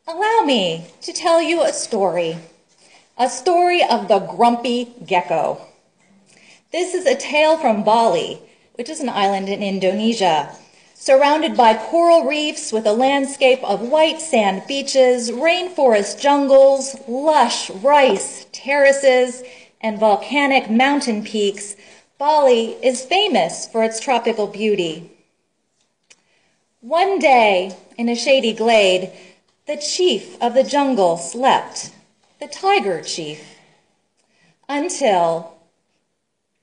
Allow me to tell you a story of the grumpy gecko. This is a tale from Bali, which is an island in Indonesia, surrounded by coral reefs with a landscape of white sand beaches, rainforest jungles, lush rice terraces, and volcanic mountain peaks. Bali is famous for its tropical beauty. One day, in a shady glade, the chief of the jungle slept, the tiger chief, until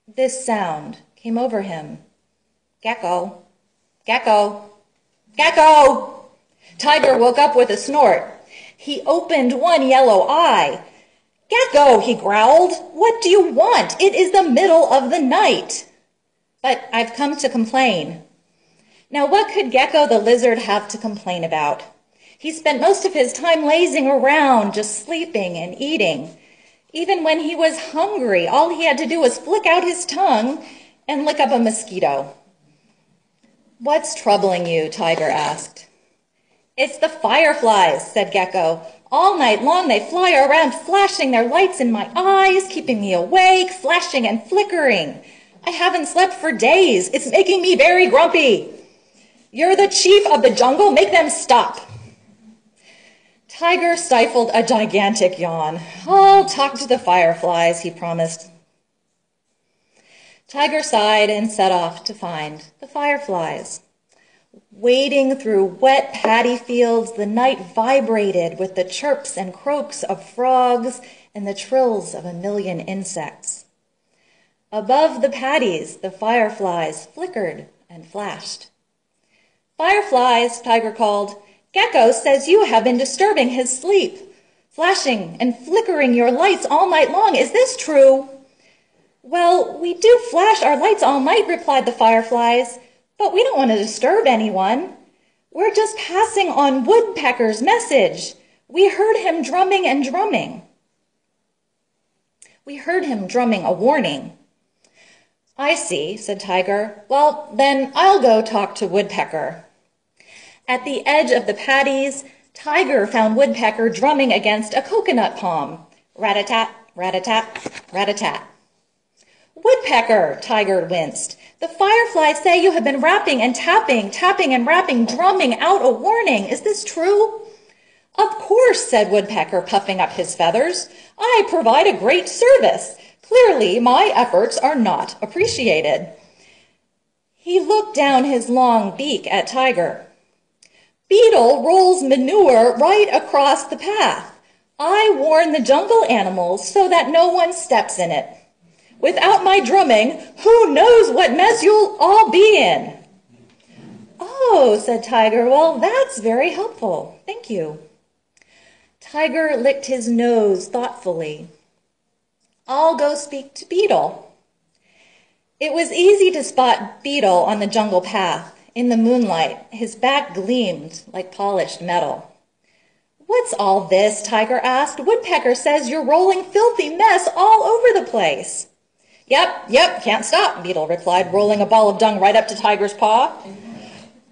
this sound came over him. Gecko, gecko, gecko! Tiger woke up with a snort. He opened one yellow eye. Gecko, he growled, what do you want? It is the middle of the night. But I've come to complain. Now, what could Gecko the lizard have to complain about? He spent most of his time lazing around, just sleeping and eating. Even when he was hungry, all he had to do was flick out his tongue and lick up a mosquito. What's troubling you? Tiger asked. It's the fireflies, said Gecko. All night long they fly around, flashing their lights in my eyes, keeping me awake, flashing and flickering. I haven't slept for days. It's making me very grumpy. You're the chief of the jungle. Make them stop. Tiger stifled a gigantic yawn. I'll talk to the fireflies, he promised. Tiger sighed and set off to find the fireflies. Wading through wet paddy fields, the night vibrated with the chirps and croaks of frogs and the trills of a million insects. Above the paddies, the fireflies flickered and flashed. Fireflies, Tiger called. Gecko says you have been disturbing his sleep, flashing and flickering your lights all night long. Is this true? Well, we do flash our lights all night, replied the fireflies, but we don't want to disturb anyone. We're just passing on Woodpecker's message. We heard him drumming and drumming. We heard him drumming a warning. I see, said Tiger. Well, then I'll go talk to Woodpecker. At the edge of the paddies, Tiger found Woodpecker drumming against a coconut palm. Rat-a-tat, rat-a-tat, rat-a-tat. Woodpecker, Tiger winced. The fireflies say you have been rapping and tapping, tapping and rapping, drumming out a warning. Is this true? Of course, said Woodpecker, puffing up his feathers. I provide a great service. Clearly, my efforts are not appreciated. He looked down his long beak at Tiger. Beetle rolls manure right across the path. I warn the jungle animals so that no one steps in it. Without my drumming, who knows what mess you'll all be in? Oh, said Tiger, well, that's very helpful. Thank you. Tiger licked his nose thoughtfully. I'll go speak to Beetle. It was easy to spot Beetle on the jungle path. In the moonlight, his back gleamed like polished metal. What's all this? Tiger asked. Woodpecker says you're rolling filthy mess all over the place. Yep, can't stop, Beetle replied, rolling a ball of dung right up to Tiger's paw.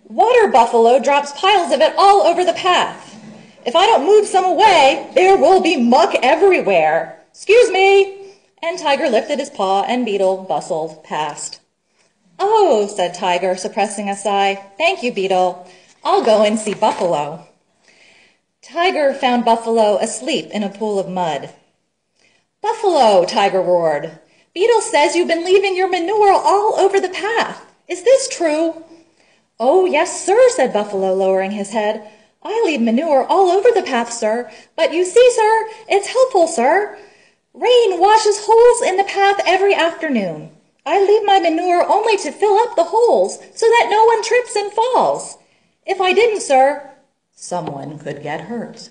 Water buffalo drops piles of it all over the path. If I don't move some away, there will be muck everywhere. Excuse me. And Tiger lifted his paw and Beetle bustled past. Oh, said Tiger, suppressing a sigh. Thank you, Beetle. I'll go and see Buffalo. Tiger found Buffalo asleep in a pool of mud. Buffalo, Tiger roared. Beetle says you've been leaving your manure all over the path. Is this true? Oh, yes, sir, said Buffalo, lowering his head. I leave manure all over the path, sir. But you see, sir, it's helpful, sir. Rain washes holes in the path every afternoon. I leave my manure only to fill up the holes so that no one trips and falls. If I didn't, sir, someone could get hurt.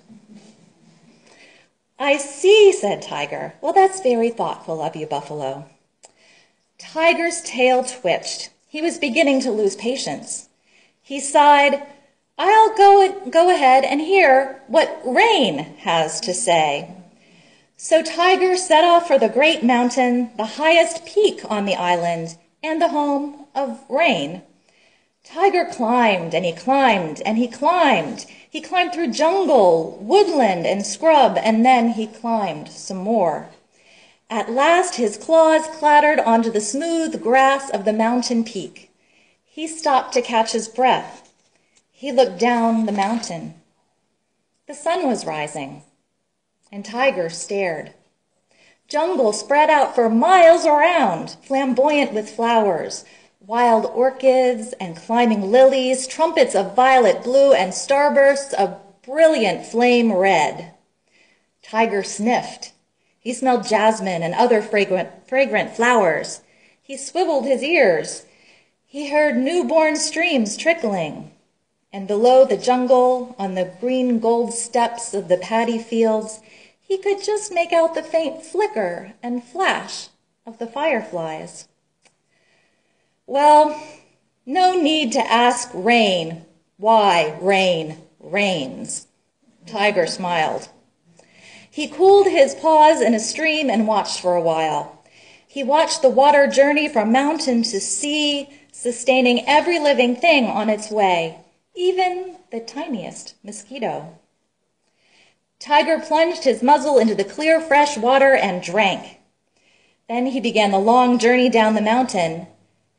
I see, said Tiger. Well, that's very thoughtful of you, Buffalo. Tiger's tail twitched. He was beginning to lose patience. He sighed, I'll go ahead and hear what Rain has to say. So Tiger set off for the great mountain, the highest peak on the island, and the home of Rain. Tiger climbed and he climbed and he climbed. He climbed through jungle, woodland, and scrub, and then he climbed some more. At last his claws clattered onto the smooth grass of the mountain peak. He stopped to catch his breath. He looked down the mountain. The sun was rising, and Tiger stared. Jungle spread out for miles around, flamboyant with flowers, wild orchids and climbing lilies, trumpets of violet blue, and starbursts of brilliant flame red. Tiger sniffed. He smelled jasmine and other fragrant flowers. He swiveled his ears. He heard newborn streams trickling. And below the jungle, on the green gold steppes of the paddy fields, he could just make out the faint flicker and flash of the fireflies. Well, no need to ask rain why rain rains. Tiger smiled. He cooled his paws in a stream and watched for a while. He watched the water journey from mountain to sea, sustaining every living thing on its way, even the tiniest mosquito. Tiger plunged his muzzle into the clear, fresh water and drank. Then he began the long journey down the mountain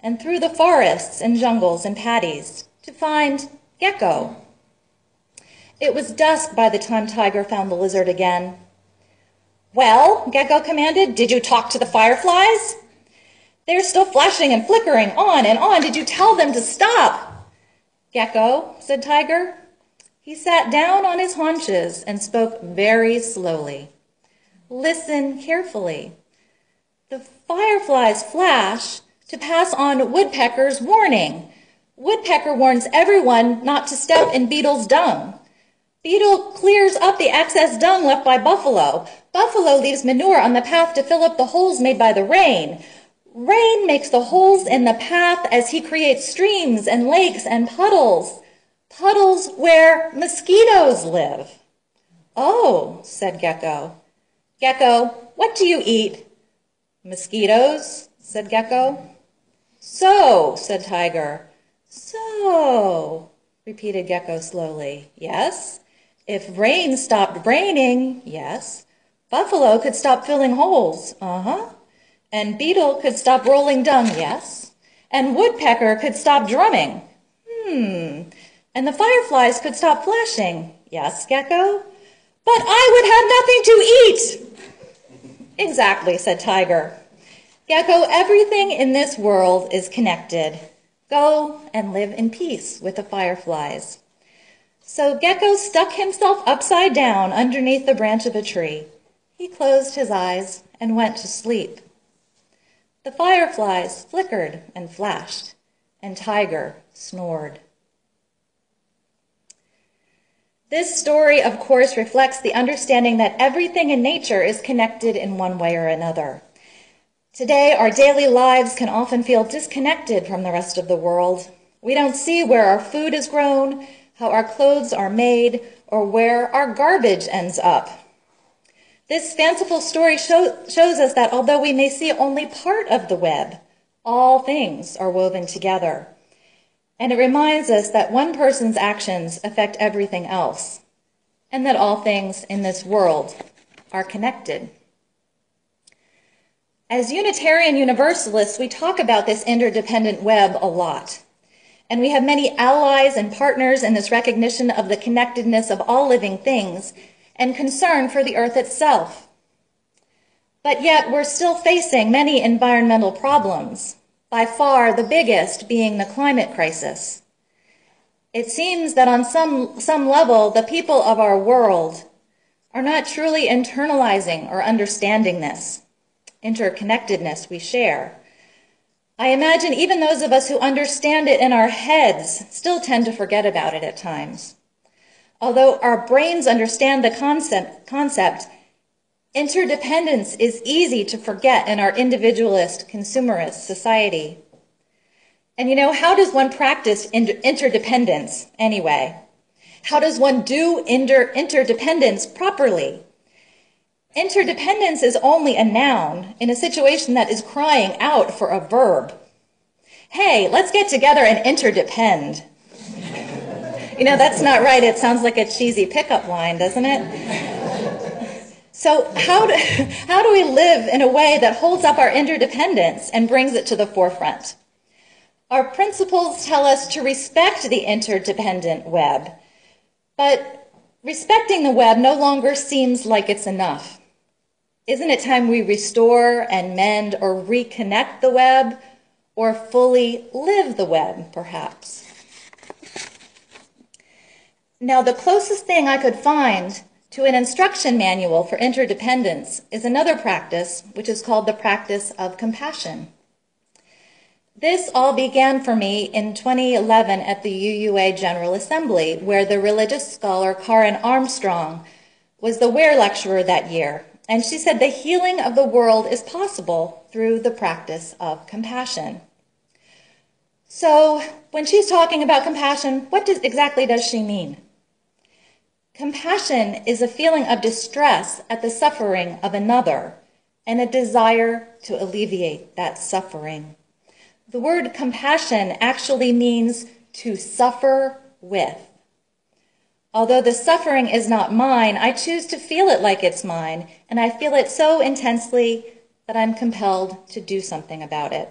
and through the forests and jungles and paddies to find Gecko. It was dusk by the time Tiger found the lizard again. "Well," Gecko commanded, "did you talk to the fireflies?" "They're still flashing and flickering on and on. Did you tell them to stop?" "Gecko," said Tiger. He sat down on his haunches and spoke very slowly. "Listen carefully. The fireflies flash to pass on Woodpecker's warning. Woodpecker warns everyone not to step in Beetle's dung. Beetle clears up the excess dung left by Buffalo. Buffalo leaves manure on the path to fill up the holes made by the rain. Rain makes the holes in the path as he creates streams and lakes and puddles. Puddles where mosquitoes live." "Oh," said Gecko. "Gecko, what do you eat?" "Mosquitoes," said Gecko. "So," said Tiger. "So," repeated Gecko slowly. "Yes, if rain stopped raining, yes, Buffalo could stop filling holes, and Beetle could stop rolling dung, yes, and Woodpecker could stop drumming, and the fireflies could stop flashing, yes, Gecko, but I would have nothing to eat." "Exactly," said Tiger. "Gecko, everything in this world is connected. Go and live in peace with the fireflies." So Gecko stuck himself upside down underneath the branch of a tree. He closed his eyes and went to sleep. The fireflies flickered and flashed, and Tiger snored. This story, of course, reflects the understanding that everything in nature is connected in one way or another. Today, our daily lives can often feel disconnected from the rest of the world. We don't see where our food is grown, how our clothes are made, or where our garbage ends up. This fanciful story shows us that although we may see only part of the web, all things are woven together. And it reminds us that one person's actions affect everything else, and that all things in this world are connected. As Unitarian Universalists, we talk about this interdependent web a lot. And we have many allies and partners in this recognition of the connectedness of all living things and concern for the earth itself. But yet we're still facing many environmental problems, by far the biggest being the climate crisis. It seems that on some level, the people of our world are not truly internalizing or understanding this interconnectedness we share. I imagine even those of us who understand it in our heads still tend to forget about it at times. Although our brains understand the concept, interdependence is easy to forget in our individualist, consumerist society. And how does one practice interdependence anyway? How does one do interdependence properly? Interdependence is only a noun in a situation that is crying out for a verb. Hey, let's get together and interdepend. You know, that's not right. It sounds like a cheesy pickup line, doesn't it? So how do we live in a way that holds up our interdependence and brings it to the forefront? Our principles tell us to respect the interdependent web, but respecting the web no longer seems like it's enough. Isn't it time we restore and mend or reconnect the web, or fully live the web, perhaps? Now, the closest thing I could find to an instruction manual for interdependence is another practice, which is called the practice of compassion. This all began for me in 2011 at the UUA General Assembly, where the religious scholar Karen Armstrong was the Ware lecturer that year. And she said the healing of the world is possible through the practice of compassion. So when she's talking about compassion, what exactly does she mean? Compassion is a feeling of distress at the suffering of another and a desire to alleviate that suffering. The word compassion actually means to suffer with. Although the suffering is not mine, I choose to feel it like it's mine, and I feel it so intensely that I'm compelled to do something about it.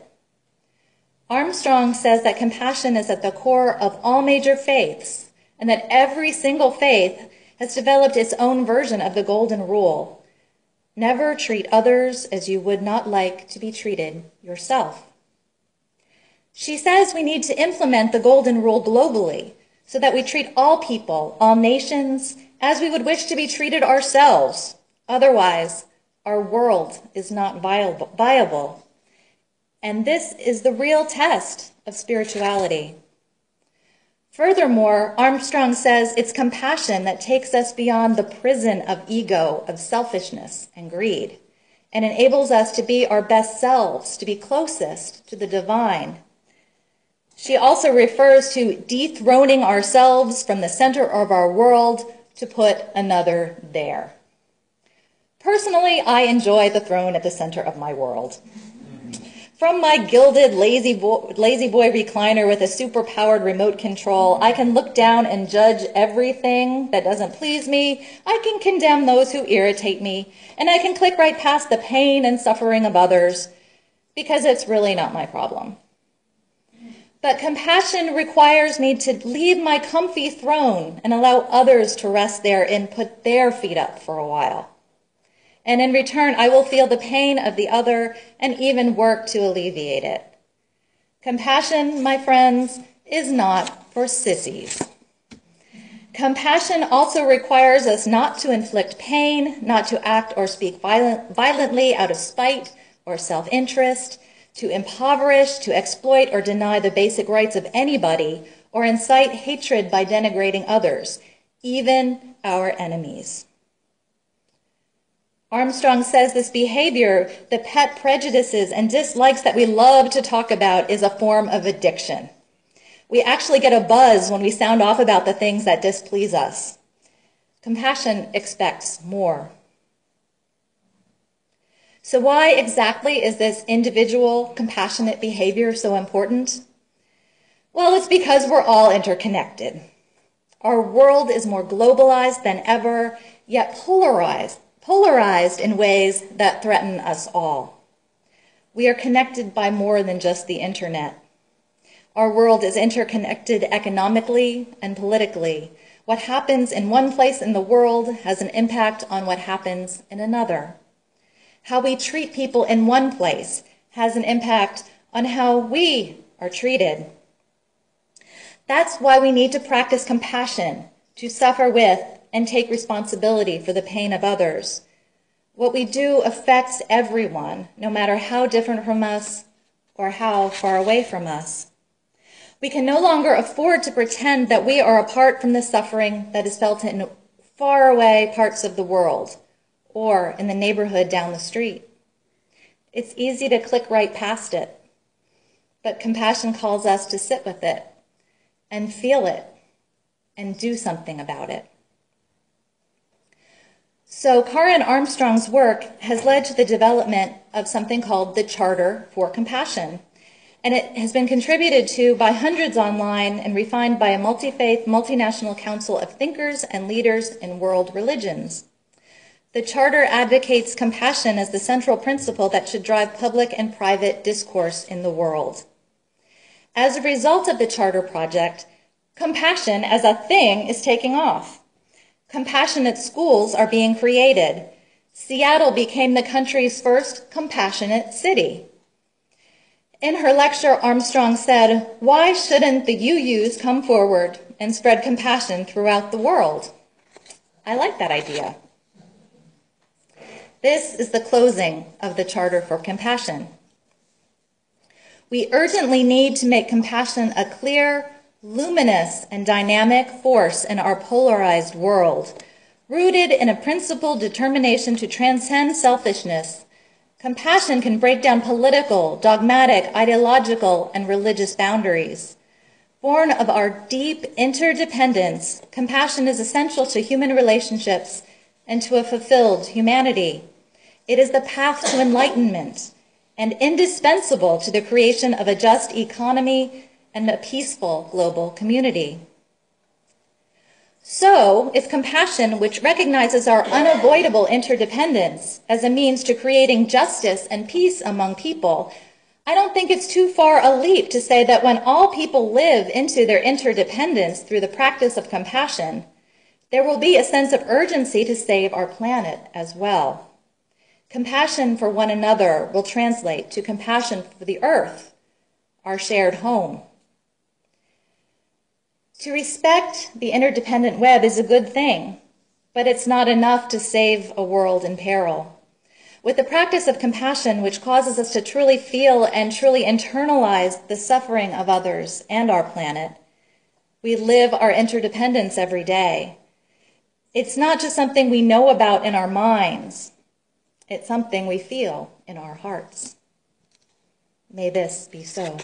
Armstrong says that compassion is at the core of all major faiths, and that every single faith has developed its own version of the golden rule. Never treat others as you would not like to be treated yourself. She says we need to implement the golden rule globally so that we treat all people, all nations, as we would wish to be treated ourselves. Otherwise, our world is not viable. And this is the real test of spirituality. Furthermore, Armstrong says it's compassion that takes us beyond the prison of ego, of selfishness and greed, and enables us to be our best selves, to be closest to the divine. She also refers to dethroning ourselves from the center of our world to put another there. Personally, I enjoy the throne at the center of my world. From my gilded lazy boy recliner with a super-powered remote control, I can look down and judge everything that doesn't please me. I can condemn those who irritate me, and I can click right past the pain and suffering of others because it's really not my problem. But compassion requires me to leave my comfy throne and allow others to rest there and put their feet up for a while. And in return, I will feel the pain of the other and even work to alleviate it. Compassion, my friends, is not for sissies. Compassion also requires us not to inflict pain, not to act or speak violently out of spite or self-interest, to impoverish, to exploit or deny the basic rights of anybody, or incite hatred by denigrating others, even our enemies. Armstrong says this behavior, the pet prejudices and dislikes that we love to talk about, is a form of addiction. We actually get a buzz when we sound off about the things that displease us. Compassion expects more. So why exactly is this individual, compassionate behavior so important? Well, it's because we're all interconnected. Our world is more globalized than ever, yet polarized in ways that threaten us all. We are connected by more than just the internet. Our world is interconnected economically and politically. What happens in one place in the world has an impact on what happens in another. How we treat people in one place has an impact on how we are treated. That's why we need to practice compassion, to suffer with and take responsibility for the pain of others. What we do affects everyone, no matter how different from us or how far away from us. We can no longer afford to pretend that we are apart from the suffering that is felt in faraway parts of the world or in the neighborhood down the street. It's easy to click right past it, but compassion calls us to sit with it and feel it and do something about it. So Karen Armstrong's work has led to the development of something called the Charter for Compassion. and it has been contributed to by hundreds online and refined by a multi-faith, multinational council of thinkers and leaders in world religions. The Charter advocates compassion as the central principle that should drive public and private discourse in the world. As a result of the Charter project, compassion as a thing is taking off. Compassionate schools are being created. Seattle became the country's first compassionate city. In her lecture, Armstrong said, "Why shouldn't the UUs come forward and spread compassion throughout the world?" I like that idea. This is the closing of the Charter for Compassion. We urgently need to make compassion a clear, luminous, and dynamic force in our polarized world, rooted in a principled determination to transcend selfishness. Compassion can break down political, dogmatic, ideological, and religious boundaries. Born of our deep interdependence, compassion is essential to human relationships and to a fulfilled humanity. It is the path to enlightenment and indispensable to the creation of a just economy and a peaceful global community. So, if compassion, which recognizes our unavoidable interdependence as a means to creating justice and peace among people, I don't think it's too far a leap to say that when all people live into their interdependence through the practice of compassion, there will be a sense of urgency to save our planet as well. Compassion for one another will translate to compassion for the earth, our shared home. To respect the interdependent web is a good thing, but it's not enough to save a world in peril. With the practice of compassion, which causes us to truly feel and truly internalize the suffering of others and our planet, we live our interdependence every day. It's not just something we know about in our minds. It's something we feel in our hearts. May this be so.